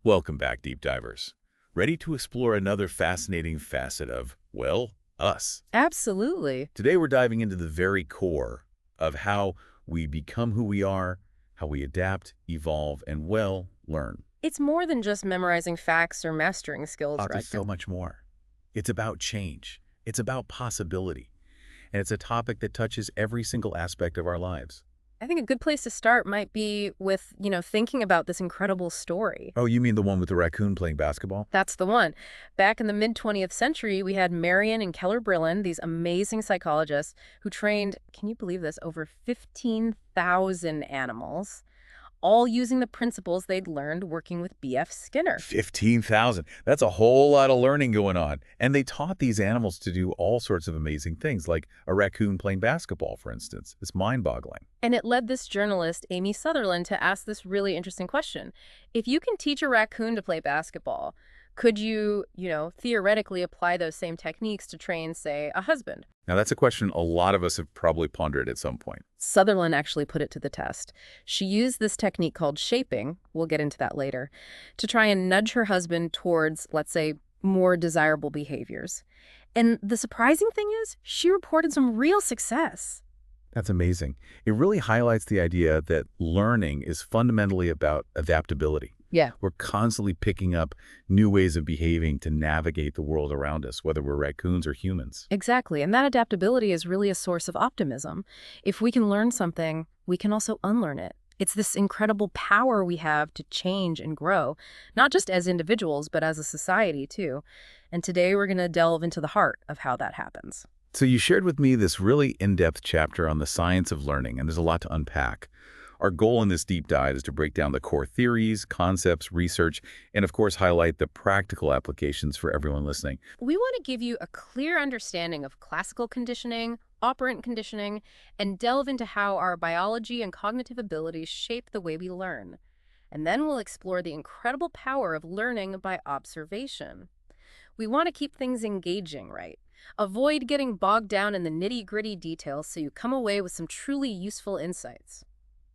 Welcome back, deep divers. Ready to explore another fascinating facet of, well, us. Absolutely. Today we're diving into the very core of how we become who we are, how we adapt, evolve, and, well, learn. It's more than just memorizing facts or mastering skills, There's right? so much more. It's about change. It's about possibility. And it's a topic that touches every single aspect of our lives. I think a good place to start might be with, thinking about this incredible story. Oh, you mean the one with the raccoon playing basketball? That's the one. Back in the mid-20th century, we had Marion and Keller Brillen, these amazing psychologists who trained, can you believe this, over 15,000 animals, all using the principles they'd learned working with B.F. Skinner. 15,000. That's a whole lot of learning going on. And they taught these animals to do all sorts of amazing things, like a raccoon playing basketball, for instance. It's mind-boggling. And it led this journalist, Amy Sutherland, to ask this really interesting question. If you can teach a raccoon to play basketball, could you, theoretically apply those same techniques to train, say, a husband? Now, that's a question a lot of us have probably pondered at some point. Sutherland actually put it to the test. She used this technique called shaping, we'll get into that later, to try and nudge her husband towards, let's say, more desirable behaviors. And the surprising thing is, she reported some real success. That's amazing. It really highlights the idea that learning is fundamentally about adaptability. Yeah. We're constantly picking up new ways of behaving to navigate the world around us, whether we're raccoons or humans. Exactly. And that adaptability is really a source of optimism. If we can learn something, we can also unlearn it. It's this incredible power we have to change and grow, not just as individuals, but as a society, too. And today we're going to delve into the heart of how that happens. So you shared with me this really in-depth chapter on the science of learning, and there's a lot to unpack. Our goal in this deep dive is to break down the core theories, concepts, research, and of course highlight the practical applications for everyone listening. We want to give you a clear understanding of classical conditioning, operant conditioning, and delve into how our biology and cognitive abilities shape the way we learn. And then we'll explore the incredible power of learning by observation. We want to keep things engaging, right? Avoid getting bogged down in the nitty-gritty details so you come away with some truly useful insights.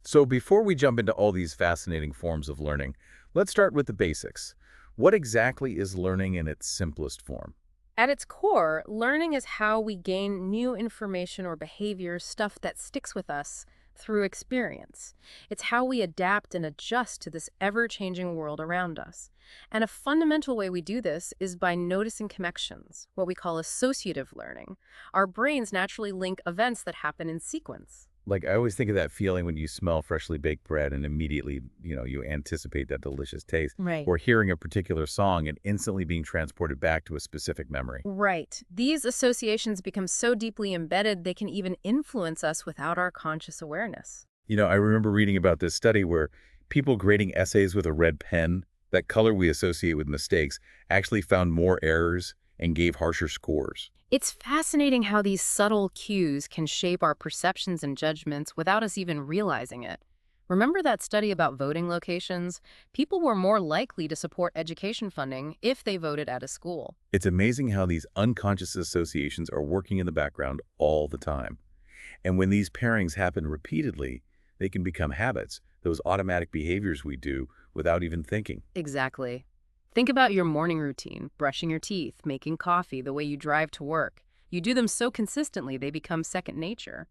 So before we jump into all these fascinating forms of learning, let's start with the basics. What exactly is learning in its simplest form? At its core, learning is how we gain new information or behavior, stuff that sticks with us through experience. It's how we adapt and adjust to this ever-changing world around us. And a fundamental way we do this is by noticing connections, what we call associative learning. Our brains naturally link events that happen in sequence. Like, I always think of that feeling when you smell freshly baked bread and immediately, you anticipate that delicious taste. Right. Or hearing a particular song and instantly being transported back to a specific memory. Right. These associations become so deeply embedded they can even influence us without our conscious awareness. I remember reading about this study where people grading essays with a red pen, that color we associate with mistakes, actually found more errors and gave harsher scores. It's fascinating how these subtle cues can shape our perceptions and judgments without us even realizing it. Remember that study about voting locations? People were more likely to support education funding if they voted at a school. It's amazing how these unconscious associations are working in the background all the time. And when these pairings happen repeatedly, they can become habits, those automatic behaviors we do without even thinking. Exactly. Think about your morning routine, brushing your teeth, making coffee, the way you drive to work. You do them so consistently they become second nature.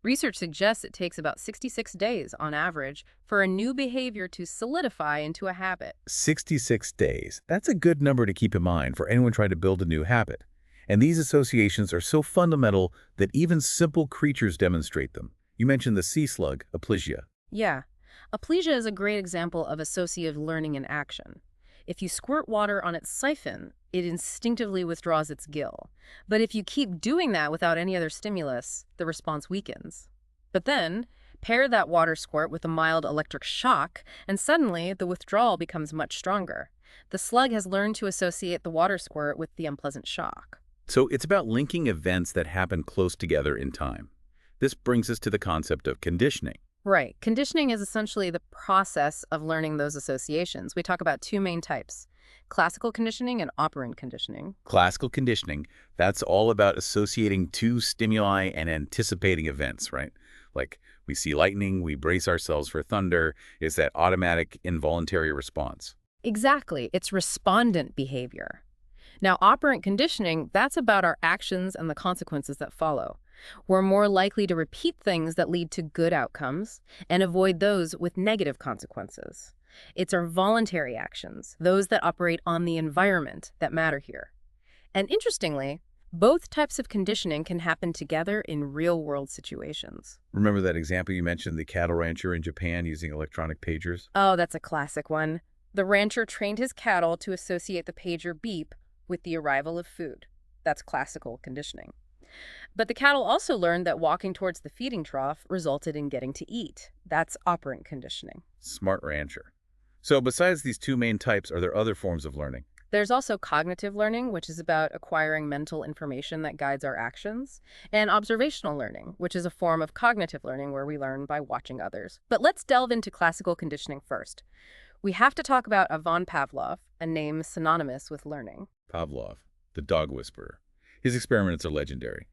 Research suggests it takes about 66 days, on average, for a new behavior to solidify into a habit. 66 days. That's a good number to keep in mind for anyone trying to build a new habit. And these associations are so fundamental that even simple creatures demonstrate them. You mentioned the sea slug, Aplysia. Yeah. Aplysia is a great example of associative learning in action. If you squirt water on its siphon, it instinctively withdraws its gill. But if you keep doing that without any other stimulus, the response weakens. But then, pair that water squirt with a mild electric shock, and suddenly the withdrawal becomes much stronger. The slug has learned to associate the water squirt with the unpleasant shock. So it's about linking events that happen close together in time. This brings us to the concept of conditioning. Right. Conditioning is essentially the process of learning those associations. We talk about two main types: classical conditioning and operant conditioning. Classical conditioning, that's all about associating two stimuli and anticipating events, right? Like we see lightning, we brace ourselves for thunder. It's that automatic, involuntary response. Exactly, it's respondent behavior. Now, operant conditioning, that's about our actions and the consequences that follow. We're more likely to repeat things that lead to good outcomes and avoid those with negative consequences. It's our voluntary actions, those that operate on the environment, that matter here. And interestingly, both types of conditioning can happen together in real-world situations. Remember that example you mentioned, the cattle rancher in Japan using electronic pagers? Oh, that's a classic one. The rancher trained his cattle to associate the pager beep with the arrival of food. That's classical conditioning. But the cattle also learned that walking towards the feeding trough resulted in getting to eat. That's operant conditioning. Smart rancher. So besides these two main types, are there other forms of learning? There's also cognitive learning, which is about acquiring mental information that guides our actions, and observational learning, which is a form of cognitive learning where we learn by watching others. But let's delve into classical conditioning first. We have to talk about Ivan Pavlov, a name synonymous with learning. Pavlov, the dog whisperer. His experiments are legendary.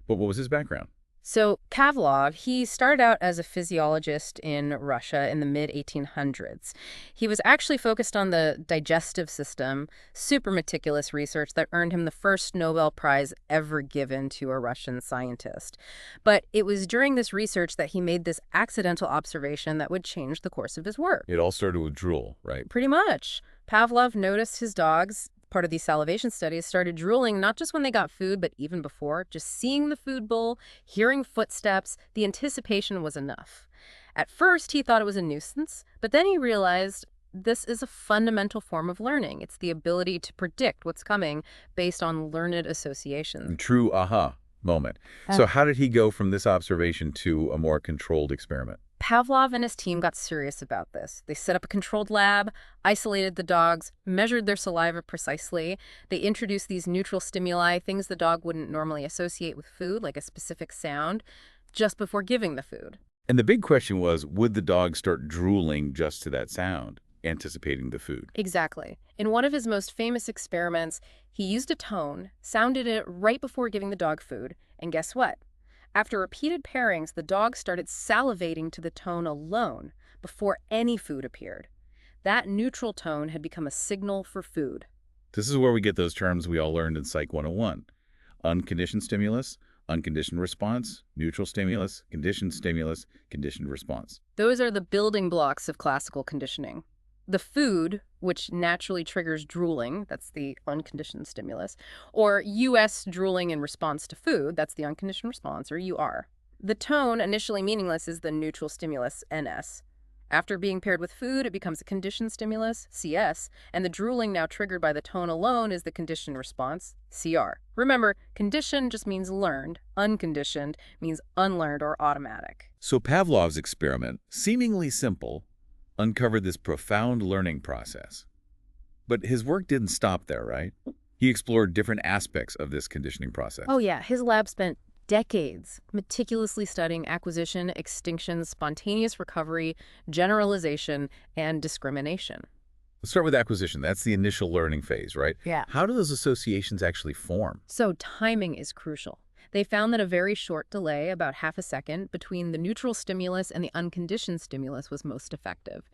But what was his background? So Pavlov, he started out as a physiologist in Russia in the mid-1800s. He was actually focused on the digestive system, super meticulous research that earned him the first Nobel Prize ever given to a Russian scientist. But it was during this research that he made this accidental observation that would change the course of his work. It all started with drool, right? Pretty much. Pavlov noticed his dogs, part of these salivation studies, started drooling not just when they got food, but even before. Just seeing the food bowl, hearing footsteps, the anticipation was enough. At first, he thought it was a nuisance, but then he realized this is a fundamental form of learning. It's the ability to predict what's coming based on learned associations. True aha moment. So how did he go from this observation to a more controlled experiment? Pavlov and his team got serious about this. They set up a controlled lab, isolated the dogs, measured their saliva precisely. They introduced these neutral stimuli, things the dog wouldn't normally associate with food, like a specific sound, just before giving the food. And the big question was, would the dog start drooling just to that sound, anticipating the food? Exactly. In one of his most famous experiments, he used a tone, sounded it right before giving the dog food, and guess what? After repeated pairings, the dog started salivating to the tone alone before any food appeared. That neutral tone had become a signal for food. This is where we get those terms we all learned in Psych 101. Unconditioned stimulus, unconditioned response, neutral stimulus, conditioned response. Those are the building blocks of classical conditioning. The food, which naturally triggers drooling, that's the unconditioned stimulus, or US drooling in response to food, that's the unconditioned response, or UR. The tone, initially meaningless, is the neutral stimulus, NS. After being paired with food, it becomes a conditioned stimulus, CS, and the drooling now triggered by the tone alone is the conditioned response, CR. Remember, conditioned just means learned, unconditioned means unlearned or automatic. So Pavlov's experiment, seemingly simple, uncovered this profound learning process. But his work didn't stop there, right? He explored different aspects of this conditioning process. Oh yeah, his lab spent decades meticulously studying acquisition, extinction, spontaneous recovery, generalization, and discrimination. Let's start with acquisition. That's the initial learning phase, right? Yeah. How do those associations actually form? So timing is crucial. They found that a very short delay, about half a second, between the neutral stimulus and the unconditioned stimulus was most effective.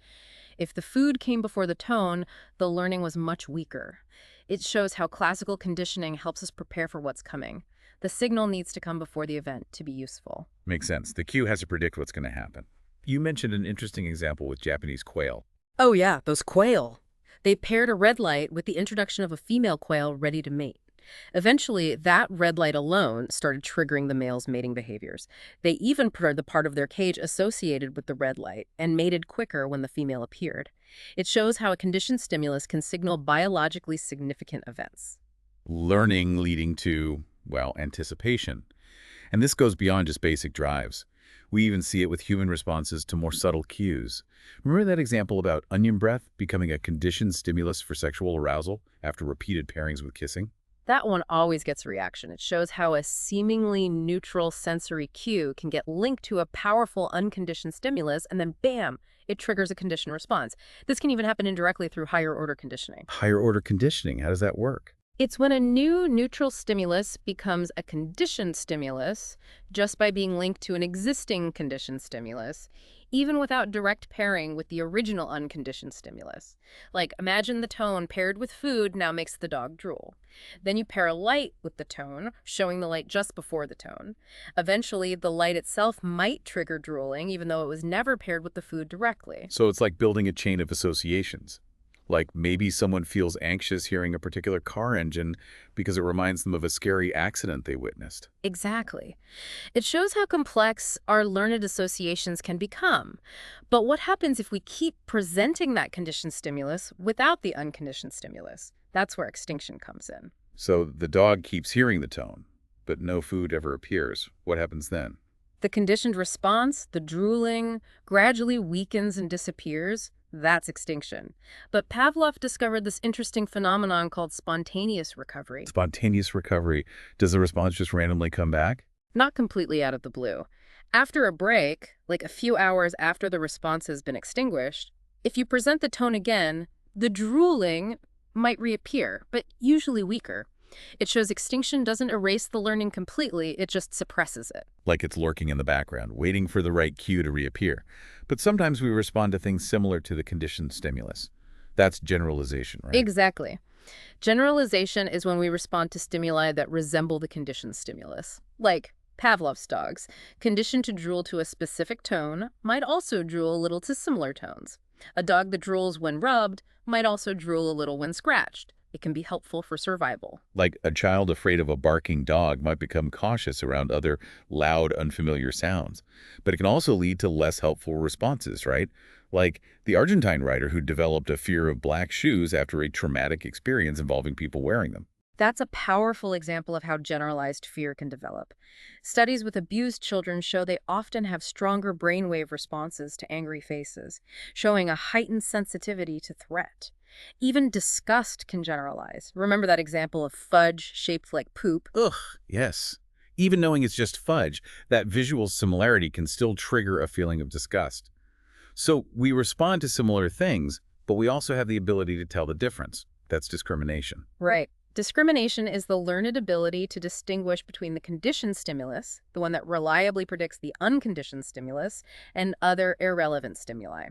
If the food came before the tone, the learning was much weaker. It shows how classical conditioning helps us prepare for what's coming. The signal needs to come before the event to be useful. Makes sense. The cue has to predict what's going to happen. You mentioned an interesting example with Japanese quail. Oh yeah, those quail. They paired a red light with the introduction of a female quail ready to mate. Eventually, that red light alone started triggering the male's mating behaviors. They even put the part of their cage associated with the red light and mated quicker when the female appeared. It shows how a conditioned stimulus can signal biologically significant events. Learning leading to, well, anticipation. And this goes beyond just basic drives. We even see it with human responses to more subtle cues. Remember that example about onion breath becoming a conditioned stimulus for sexual arousal after repeated pairings with kissing? That one always gets a reaction. It shows how a seemingly neutral sensory cue can get linked to a powerful unconditioned stimulus, and then bam, it triggers a conditioned response. This can even happen indirectly through higher order conditioning. Higher order conditioning, how does that work? It's when a new neutral stimulus becomes a conditioned stimulus just by being linked to an existing conditioned stimulus, even without direct pairing with the original unconditioned stimulus. Like, imagine the tone paired with food now makes the dog drool. Then you pair a light with the tone, showing the light just before the tone. Eventually, the light itself might trigger drooling, even though it was never paired with the food directly. So it's like building a chain of associations. Like maybe someone feels anxious hearing a particular car engine because it reminds them of a scary accident they witnessed. Exactly. It shows how complex our learned associations can become. But what happens if we keep presenting that conditioned stimulus without the unconditioned stimulus? That's where extinction comes in. So the dog keeps hearing the tone, but no food ever appears. What happens then? The conditioned response, the drooling, gradually weakens and disappears. That's extinction. But Pavlov discovered this interesting phenomenon called spontaneous recovery. Spontaneous recovery. Does the response just randomly come back? Not completely out of the blue. After a break, like a few hours after the response has been extinguished, if you present the tone again, the drooling might reappear, but usually weaker. It shows extinction doesn't erase the learning completely, it just suppresses it. Like it's lurking in the background, waiting for the right cue to reappear. But sometimes we respond to things similar to the conditioned stimulus. That's generalization, right? Exactly. Generalization is when we respond to stimuli that resemble the conditioned stimulus. Like Pavlov's dogs, conditioned to drool to a specific tone, might also drool a little to similar tones. A dog that drools when rubbed might also drool a little when scratched. It can be helpful for survival. Like a child afraid of a barking dog might become cautious around other loud, unfamiliar sounds. But it can also lead to less helpful responses, right? Like the Argentine writer who developed a fear of black shoes after a traumatic experience involving people wearing them. That's a powerful example of how generalized fear can develop. Studies with abused children show they often have stronger brainwave responses to angry faces, showing a heightened sensitivity to threat. Even disgust can generalize. Remember that example of fudge shaped like poop? Ugh, yes. Even knowing it's just fudge, that visual similarity can still trigger a feeling of disgust. So we respond to similar things, but we also have the ability to tell the difference. That's discrimination. Right. Discrimination is the learned ability to distinguish between the conditioned stimulus, the one that reliably predicts the unconditioned stimulus, and other irrelevant stimuli.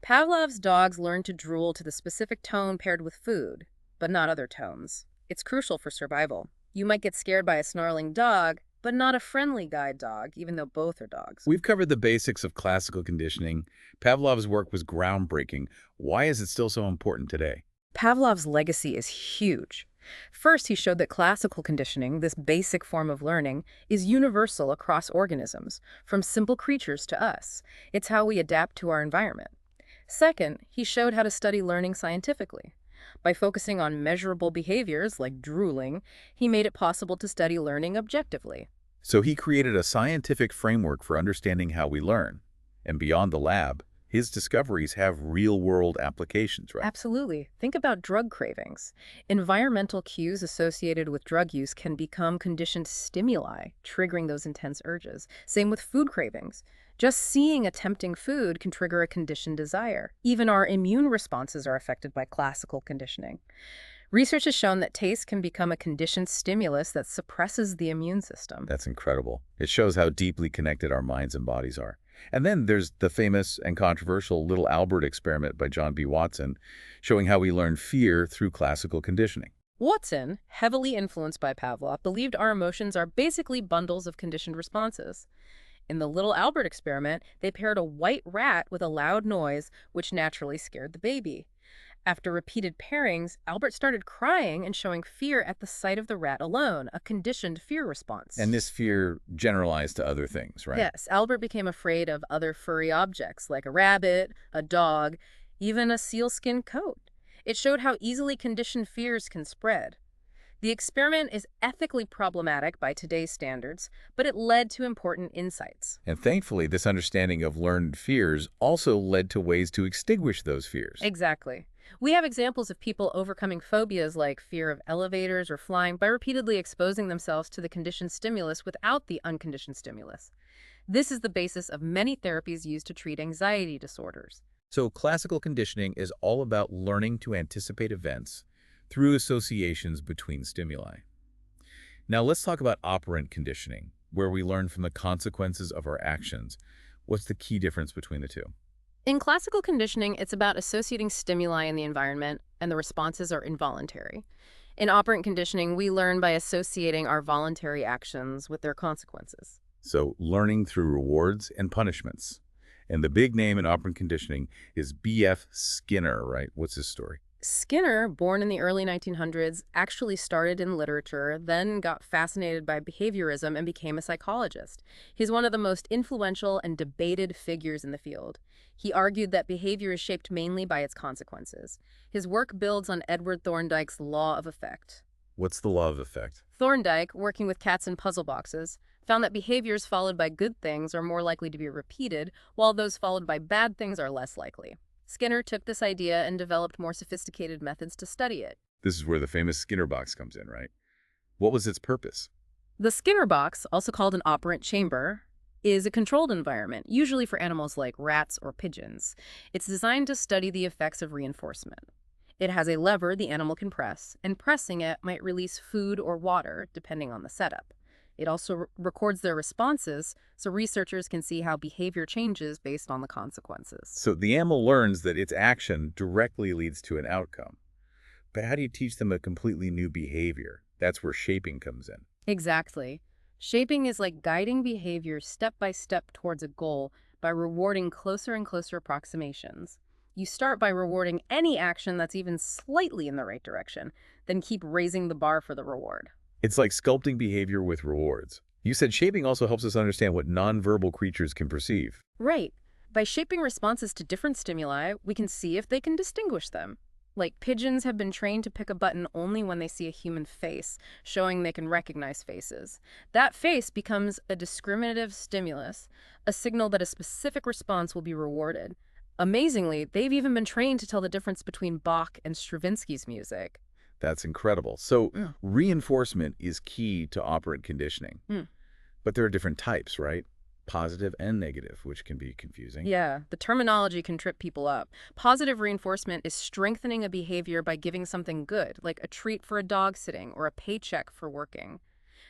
Pavlov's dogs learn to drool to the specific tone paired with food, but not other tones. It's crucial for survival. You might get scared by a snarling dog, but not a friendly guide dog, even though both are dogs. We've covered the basics of classical conditioning. Pavlov's work was groundbreaking. Why is it still so important today? Pavlov's legacy is huge. First, he showed that classical conditioning, this basic form of learning, is universal across organisms, from simple creatures to us. It's how we adapt to our environment. Second, he showed how to study learning scientifically. By focusing on measurable behaviors like drooling, he made it possible to study learning objectively. So he created a scientific framework for understanding how we learn. And beyond the lab, his discoveries have real-world applications, right? Absolutely. Think about drug cravings. Environmental cues associated with drug use can become conditioned stimuli, triggering those intense urges. Same with food cravings. Just seeing a tempting food can trigger a conditioned desire. Even our immune responses are affected by classical conditioning. Research has shown that taste can become a conditioned stimulus that suppresses the immune system. That's incredible. It shows how deeply connected our minds and bodies are. And then there's the famous and controversial Little Albert experiment by John B. Watson, showing how we learn fear through classical conditioning. Watson, heavily influenced by Pavlov, believed our emotions are basically bundles of conditioned responses. In the Little Albert experiment, they paired a white rat with a loud noise, which naturally scared the baby. After repeated pairings, Albert started crying and showing fear at the sight of the rat alone, a conditioned fear response. And this fear generalized to other things, right? Yes, Albert became afraid of other furry objects like a rabbit, a dog, even a sealskin coat. It showed how easily conditioned fears can spread. The experiment is ethically problematic by today's standards, but it led to important insights. And thankfully, this understanding of learned fears also led to ways to extinguish those fears. Exactly. We have examples of people overcoming phobias like fear of elevators or flying by repeatedly exposing themselves to the conditioned stimulus without the unconditioned stimulus. This is the basis of many therapies used to treat anxiety disorders. So classical conditioning is all about learning to anticipate events through associations between stimuli. Now let's talk about operant conditioning, where we learn from the consequences of our actions. What's the key difference between the two? In classical conditioning, it's about associating stimuli in the environment, and the responses are involuntary. In operant conditioning, we learn by associating our voluntary actions with their consequences. So learning through rewards and punishments. And the big name in operant conditioning is B.F. Skinner, right? What's his story? Skinner, born in the early 1900s, actually started in literature, then got fascinated by behaviorism and became a psychologist. He's one of the most influential and debated figures in the field. He argued that behavior is shaped mainly by its consequences. His work builds on Edward Thorndike's law of effect. What's the law of effect? Thorndike, working with cats in puzzle boxes, found that behaviors followed by good things are more likely to be repeated, while those followed by bad things are less likely. Skinner took this idea and developed more sophisticated methods to study it. This is where the famous Skinner box comes in, right? What was its purpose? The Skinner box, also called an operant chamber, is a controlled environment, usually for animals like rats or pigeons. It's designed to study the effects of reinforcement. It has a lever the animal can press, and pressing it might release food or water, depending on the setup. It also records their responses, so researchers can see how behavior changes based on the consequences. So the animal learns that its action directly leads to an outcome. But how do you teach them a completely new behavior? That's where shaping comes in. Exactly. Shaping is like guiding behavior step by step towards a goal by rewarding closer and closer approximations. You start by rewarding any action that's even slightly in the right direction, then keep raising the bar for the reward. It's like sculpting behavior with rewards. You said shaping also helps us understand what nonverbal creatures can perceive. Right. By shaping responses to different stimuli, we can see if they can distinguish them. Like pigeons have been trained to pick a button only when they see a human face, showing they can recognize faces. That face becomes a discriminative stimulus, a signal that a specific response will be rewarded. Amazingly, they've even been trained to tell the difference between Bach and Stravinsky's music. That's incredible. So Mm. reinforcement is key to operant conditioning. Mm. But there are different types, right? Positive and negative, which can be confusing. Yeah, the terminology can trip people up. Positive reinforcement is strengthening a behavior by giving something good, like a treat for a dog sitting or a paycheck for working.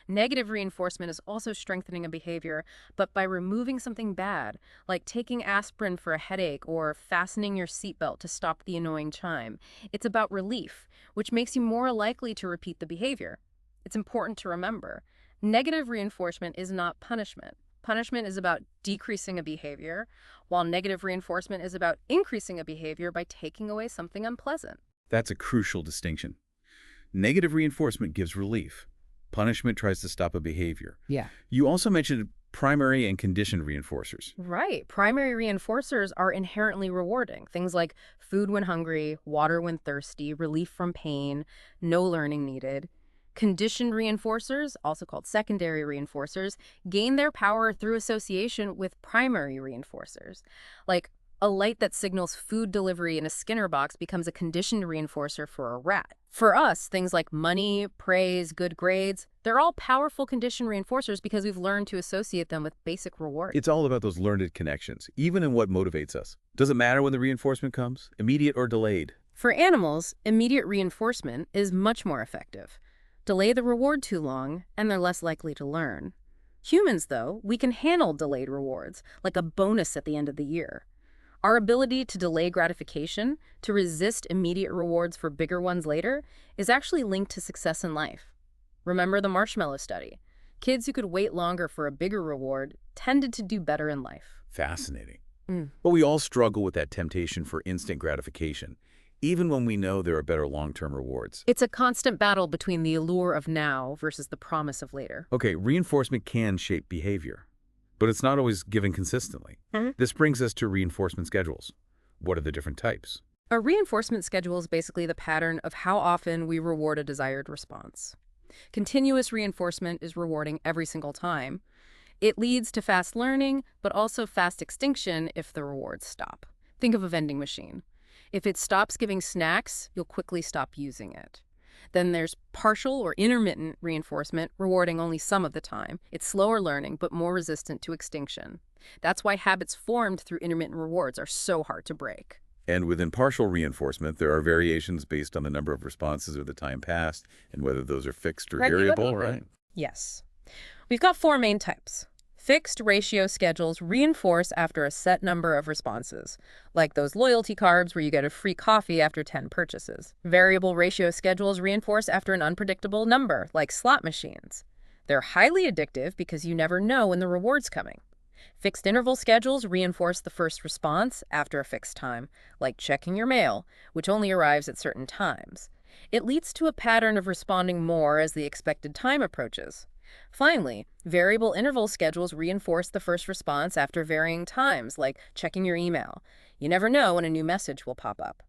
Negative reinforcement is also strengthening a behavior, but by removing something bad, like taking aspirin for a headache or fastening your seatbelt to stop the annoying chime. It's about relief, which makes you more likely to repeat the behavior. It's important to remember. Negative reinforcement is not punishment. Punishment is about decreasing a behavior, while negative reinforcement is about increasing a behavior by taking away something unpleasant. That's a crucial distinction. Negative reinforcement gives relief. Punishment tries to stop a behavior. Yeah. You also mentioned primary and conditioned reinforcers. Right. Primary reinforcers are inherently rewarding. Things like food when hungry, water when thirsty, relief from pain, no learning needed. Conditioned reinforcers, also called secondary reinforcers, gain their power through association with primary reinforcers. Like a light that signals food delivery in a Skinner box becomes a conditioned reinforcer for a rat. For us, things like money, praise, good grades, they're all powerful conditioned reinforcers because we've learned to associate them with basic rewards. It's all about those learned connections, even in what motivates us. Does it matter when the reinforcement comes, immediate or delayed? For animals, immediate reinforcement is much more effective. Delay the reward too long, and they're less likely to learn. Humans, though, we can handle delayed rewards, like a bonus at the end of the year. Our ability to delay gratification, to resist immediate rewards for bigger ones later, is actually linked to success in life. Remember the marshmallow study. Kids who could wait longer for a bigger reward tended to do better in life. Fascinating. Mm. But we all struggle with that temptation for instant gratification, even when we know there are better long-term rewards. It's a constant battle between the allure of now versus the promise of later. Okay, reinforcement can shape behavior, but it's not always given consistently. This brings us to reinforcement schedules. What are the different types? A reinforcement schedule is basically the pattern of how often we reward a desired response. Continuous reinforcement is rewarding every single time. It leads to fast learning, but also fast extinction if the rewards stop. Think of a vending machine. If it stops giving snacks, you'll quickly stop using it. Then there's partial or intermittent reinforcement, rewarding only some of the time. It's slower learning, but more resistant to extinction. That's why habits formed through intermittent rewards are so hard to break. And within partial reinforcement, there are variations based on the number of responses or the time passed and whether those are fixed or variable, right? Yes. We've got four main types. Fixed ratio schedules reinforce after a set number of responses, like those loyalty cards where you get a free coffee after 10 purchases. Variable ratio schedules reinforce after an unpredictable number, like slot machines. They're highly addictive because you never know when the reward's coming. Fixed interval schedules reinforce the first response after a fixed time, like checking your mail, which only arrives at certain times. It leads to a pattern of responding more as the expected time approaches. Finally, variable interval schedules reinforce the first response after varying times, like checking your email. You never know when a new message will pop up.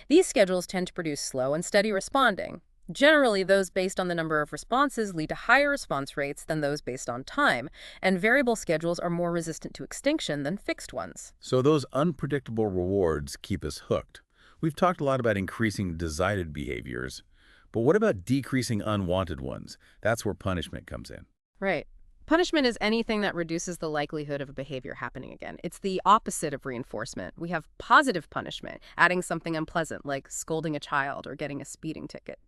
These schedules tend to produce slow and steady responding. Generally, those based on the number of responses lead to higher response rates than those based on time, and variable schedules are more resistant to extinction than fixed ones. So those unpredictable rewards keep us hooked. We've talked a lot about increasing desired behaviors, but what about decreasing unwanted ones? That's where punishment comes in. Right. Punishment is anything that reduces the likelihood of a behavior happening again. It's the opposite of reinforcement. We have positive punishment, adding something unpleasant like scolding a child or getting a speeding ticket.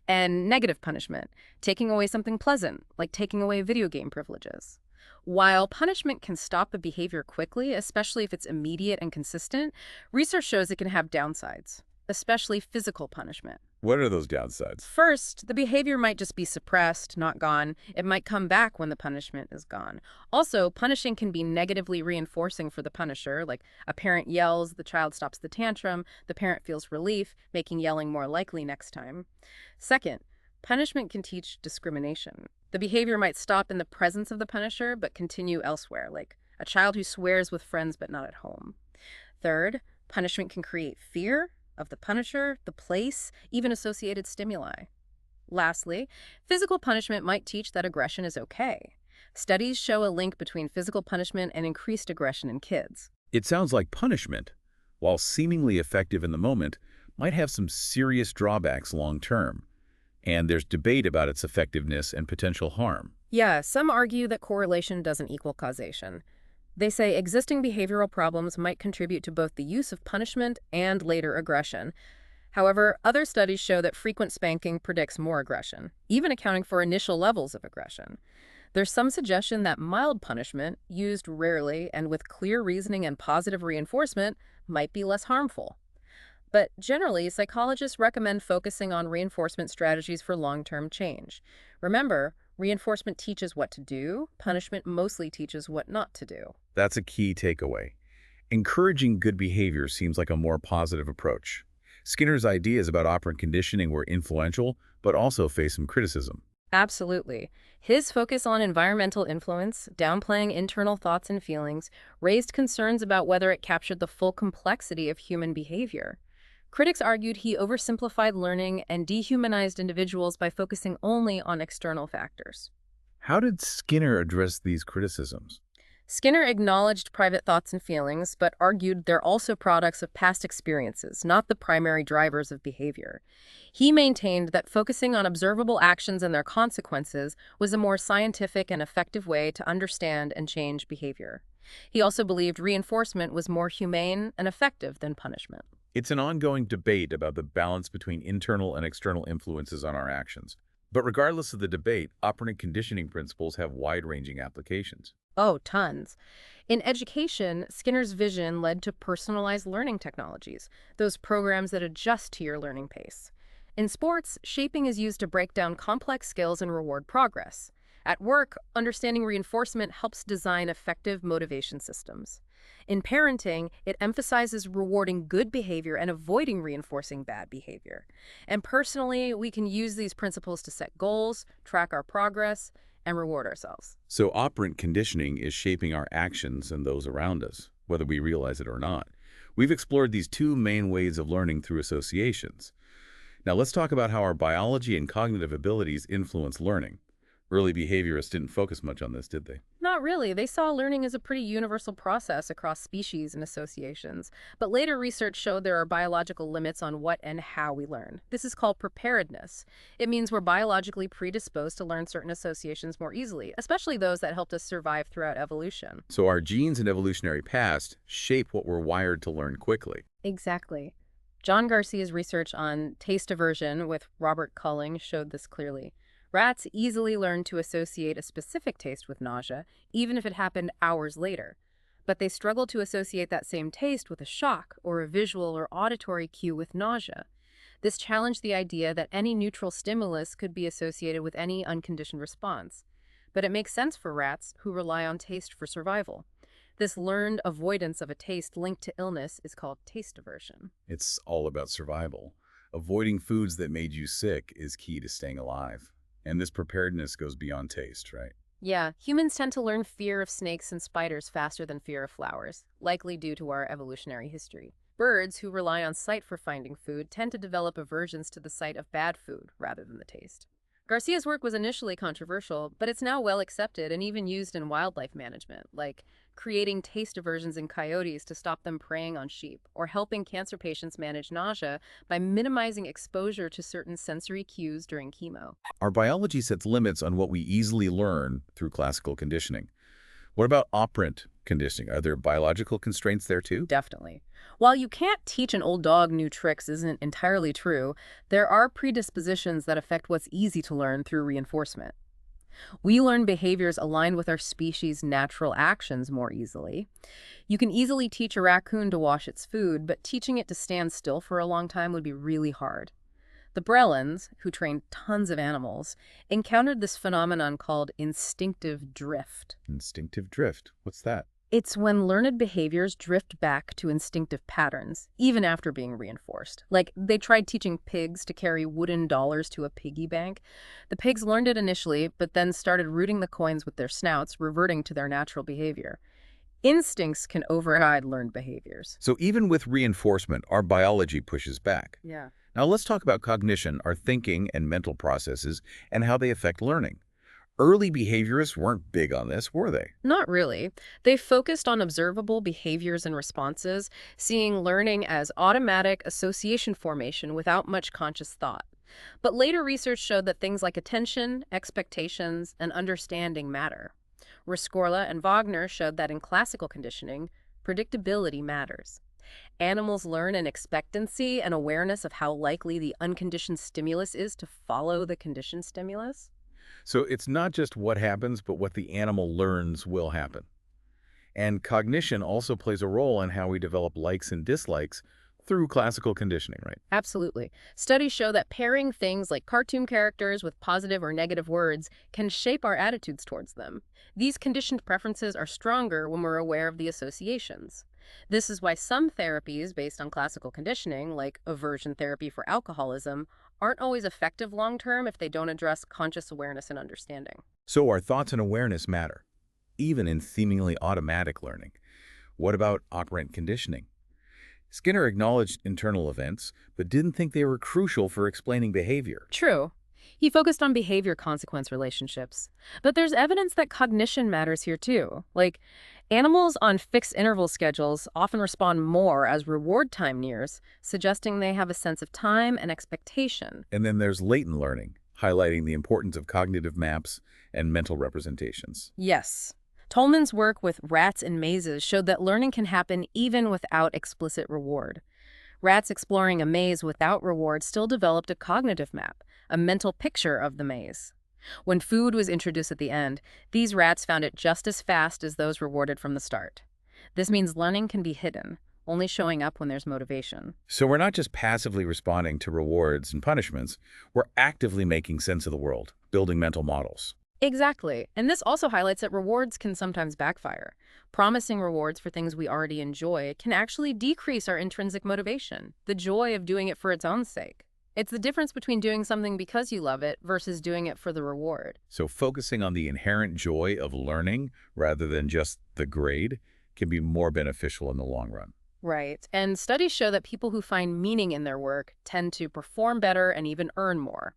And negative punishment, taking away something pleasant, like taking away video game privileges. While punishment can stop the behavior quickly, especially if it's immediate and consistent, research shows it can have downsides, especially physical punishment. What are those downsides? First, the behavior might just be suppressed, not gone. It might come back when the punishment is gone. Also, punishing can be negatively reinforcing for the punisher, like a parent yells, the child stops the tantrum, the parent feels relief, making yelling more likely next time. Second, punishment can teach discrimination. The behavior might stop in the presence of the punisher, but continue elsewhere, like a child who swears with friends but not at home. Third, punishment can create fear of the punisher, the place, even associated stimuli. Lastly, physical punishment might teach that aggression is okay. Studies show a link between physical punishment and increased aggression in kids. It sounds like punishment, while seemingly effective in the moment, might have some serious drawbacks long term. And there's debate about its effectiveness and potential harm. Yeah, some argue that correlation doesn't equal causation. They say existing behavioral problems might contribute to both the use of punishment and later aggression. However, other studies show that frequent spanking predicts more aggression, even accounting for initial levels of aggression. There's some suggestion that mild punishment, used rarely and with clear reasoning and positive reinforcement, might be less harmful. But generally, psychologists recommend focusing on reinforcement strategies for long-term change. Remember, reinforcement teaches what to do, punishment mostly teaches what not to do. That's a key takeaway. Encouraging good behavior seems like a more positive approach. Skinner's ideas about operant conditioning were influential, but also face some criticism. Absolutely. His focus on environmental influence, downplaying internal thoughts and feelings, raised concerns about whether it captured the full complexity of human behavior. Critics argued he oversimplified learning and dehumanized individuals by focusing only on external factors. How did Skinner address these criticisms? Skinner acknowledged private thoughts and feelings, but argued they're also products of past experiences, not the primary drivers of behavior. He maintained that focusing on observable actions and their consequences was a more scientific and effective way to understand and change behavior. He also believed reinforcement was more humane and effective than punishment. It's an ongoing debate about the balance between internal and external influences on our actions. But regardless of the debate, operant conditioning principles have wide-ranging applications. Oh, tons. In education, Skinner's vision led to personalized learning technologies, those programs that adjust to your learning pace. In sports, shaping is used to break down complex skills and reward progress. At work, understanding reinforcement helps design effective motivation systems. In parenting, it emphasizes rewarding good behavior and avoiding reinforcing bad behavior. And personally, we can use these principles to set goals, track our progress, and reward ourselves. So operant conditioning is shaping our actions and those around us, whether we realize it or not. We've explored these two main ways of learning through associations. Now let's talk about how our biology and cognitive abilities influence learning. Early behaviorists didn't focus much on this, did they? Not really. They saw learning as a pretty universal process across species and associations. But later research showed there are biological limits on what and how we learn. This is called preparedness. It means we're biologically predisposed to learn certain associations more easily, especially those that helped us survive throughout evolution. So our genes and evolutionary past shape what we're wired to learn quickly. Exactly. John Garcia's research on taste aversion with Robert Culling showed this clearly. Rats easily learned to associate a specific taste with nausea, even if it happened hours later. But they struggled to associate that same taste with a shock or a visual or auditory cue with nausea. This challenged the idea that any neutral stimulus could be associated with any unconditioned response. But it makes sense for rats, who rely on taste for survival. This learned avoidance of a taste linked to illness is called taste aversion. It's all about survival. Avoiding foods that made you sick is key to staying alive. And this preparedness goes beyond taste, right? Yeah, humans tend to learn fear of snakes and spiders faster than fear of flowers, likely due to our evolutionary history. Birds, who rely on sight for finding food, tend to develop aversions to the sight of bad food rather than the taste. Garcia's work was initially controversial, but it's now well accepted and even used in wildlife management, like creating taste aversions in coyotes to stop them preying on sheep, or helping cancer patients manage nausea by minimizing exposure to certain sensory cues during chemo. Our biology sets limits on what we easily learn through classical conditioning. What about operant conditioning? Are there biological constraints there too? Definitely. While you can't teach an old dog new tricks isn't entirely true, there are predispositions that affect what's easy to learn through reinforcement. We learn behaviors aligned with our species' natural actions more easily. You can easily teach a raccoon to wash its food, but teaching it to stand still for a long time would be really hard. The Brelins, who trained tons of animals, encountered this phenomenon called instinctive drift. Instinctive drift. What's that? It's when learned behaviors drift back to instinctive patterns, even after being reinforced. Like, they tried teaching pigs to carry wooden dollars to a piggy bank. The pigs learned it initially, but then started rooting the coins with their snouts, reverting to their natural behavior. Instincts can override learned behaviors. So even with reinforcement, our biology pushes back. Yeah. Now let's talk about cognition, our thinking and mental processes, and how they affect learning. Early behaviorists weren't big on this, were they? Not really. They focused on observable behaviors and responses, seeing learning as automatic association formation without much conscious thought. But later research showed that things like attention, expectations, and understanding matter. Rescorla and Wagner showed that in classical conditioning, predictability matters. Animals learn an expectancy and awareness of how likely the unconditioned stimulus is to follow the conditioned stimulus. So it's not just what happens, but what the animal learns will happen. And cognition also plays a role in how we develop likes and dislikes through classical conditioning, right? Absolutely. Studies show that pairing things like cartoon characters with positive or negative words can shape our attitudes towards them. These conditioned preferences are stronger when we're aware of the associations. This is why some therapies based on classical conditioning, like aversion therapy for alcoholism, aren't always effective long-term if they don't address conscious awareness and understanding. So our thoughts and awareness matter, even in seemingly automatic learning. What about operant conditioning? Skinner acknowledged internal events, but didn't think they were crucial for explaining behavior. True. He focused on behavior-consequence relationships. But there's evidence that cognition matters here too. Like, animals on fixed interval schedules often respond more as reward time nears, suggesting they have a sense of time and expectation. And then there's latent learning, highlighting the importance of cognitive maps and mental representations. Yes. Tolman's work with rats in mazes showed that learning can happen even without explicit reward. Rats exploring a maze without reward still developed a cognitive map, a mental picture of the maze. When food was introduced at the end, these rats found it just as fast as those rewarded from the start. This means learning can be hidden, only showing up when there's motivation. So we're not just passively responding to rewards and punishments, we're actively making sense of the world, building mental models. Exactly. And this also highlights that rewards can sometimes backfire. Promising rewards for things we already enjoy can actually decrease our intrinsic motivation, the joy of doing it for its own sake. It's the difference between doing something because you love it versus doing it for the reward. So focusing on the inherent joy of learning rather than just the grade can be more beneficial in the long run. Right. And studies show that people who find meaning in their work tend to perform better and even earn more.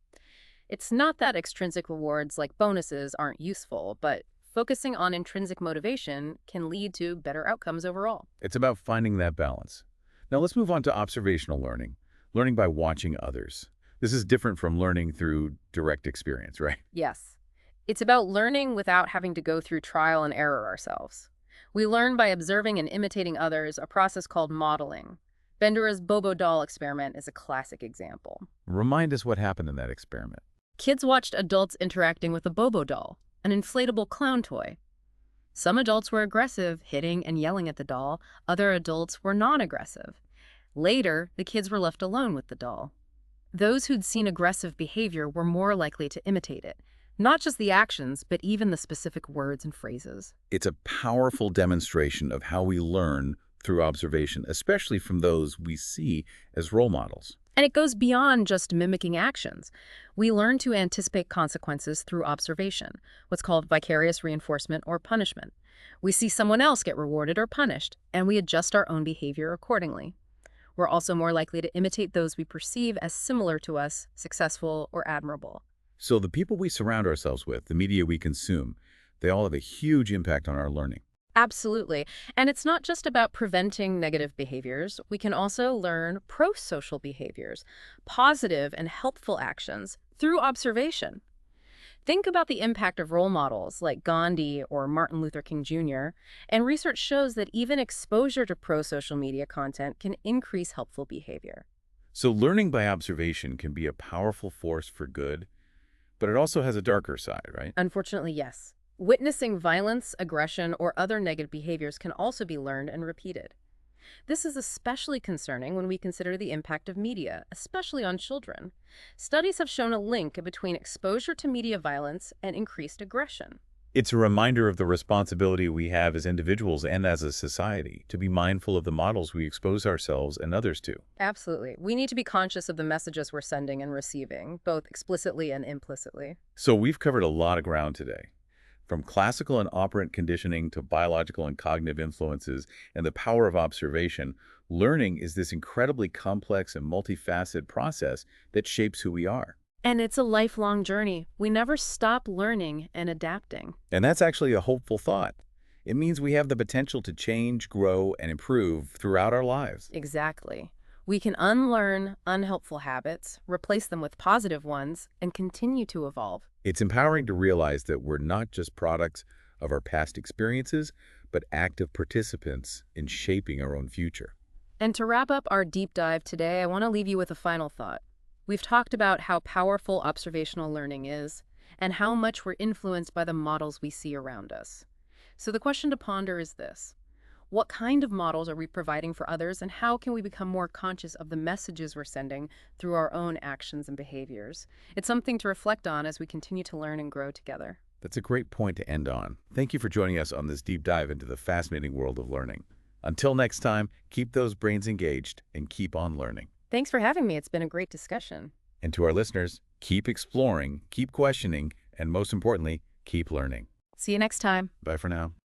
It's not that extrinsic rewards like bonuses aren't useful, but focusing on intrinsic motivation can lead to better outcomes overall. It's about finding that balance. Now let's move on to observational learning, learning by watching others. This is different from learning through direct experience, right? Yes. It's about learning without having to go through trial and error ourselves. We learn by observing and imitating others, a process called modeling. Bandura's Bobo doll experiment is a classic example. Remind us what happened in that experiment. Kids watched adults interacting with a Bobo doll, an inflatable clown toy. Some adults were aggressive, hitting and yelling at the doll. Other adults were non-aggressive. Later, the kids were left alone with the doll. Those who'd seen aggressive behavior were more likely to imitate it. Not just the actions, but even the specific words and phrases. It's a powerful demonstration of how we learn through observation, especially from those we see as role models. And it goes beyond just mimicking actions. We learn to anticipate consequences through observation, what's called vicarious reinforcement or punishment. We see someone else get rewarded or punished, and we adjust our own behavior accordingly. We're also more likely to imitate those we perceive as similar to us, successful or admirable. So the people we surround ourselves with, the media we consume, they all have a huge impact on our learning. Absolutely. And it's not just about preventing negative behaviors. We can also learn pro-social behaviors, positive and helpful actions through observation. Think about the impact of role models like Gandhi or Martin Luther King Jr., and research shows that even exposure to pro-social media content can increase helpful behavior. So learning by observation can be a powerful force for good, but it also has a darker side, right? Unfortunately, yes. Witnessing violence, aggression, or other negative behaviors can also be learned and repeated. This is especially concerning when we consider the impact of media, especially on children. Studies have shown a link between exposure to media violence and increased aggression. It's a reminder of the responsibility we have as individuals and as a society to be mindful of the models we expose ourselves and others to. Absolutely. We need to be conscious of the messages we're sending and receiving, both explicitly and implicitly. So we've covered a lot of ground today. From classical and operant conditioning to biological and cognitive influences and the power of observation, learning is this incredibly complex and multifaceted process that shapes who we are. And it's a lifelong journey. We never stop learning and adapting. And that's actually a hopeful thought. It means we have the potential to change, grow, and improve throughout our lives. Exactly. We can unlearn unhelpful habits, replace them with positive ones, and continue to evolve. It's empowering to realize that we're not just products of our past experiences, but active participants in shaping our own future. And to wrap up our deep dive today, I want to leave you with a final thought. We've talked about how powerful observational learning is, and how much we're influenced by the models we see around us. So the question to ponder is this: what kind of models are we providing for others, and how can we become more conscious of the messages we're sending through our own actions and behaviors? It's something to reflect on as we continue to learn and grow together. That's a great point to end on. Thank you for joining us on this deep dive into the fascinating world of learning. Until next time, keep those brains engaged and keep on learning. Thanks for having me. It's been a great discussion. And to our listeners, keep exploring, keep questioning, and most importantly, keep learning. See you next time. Bye for now.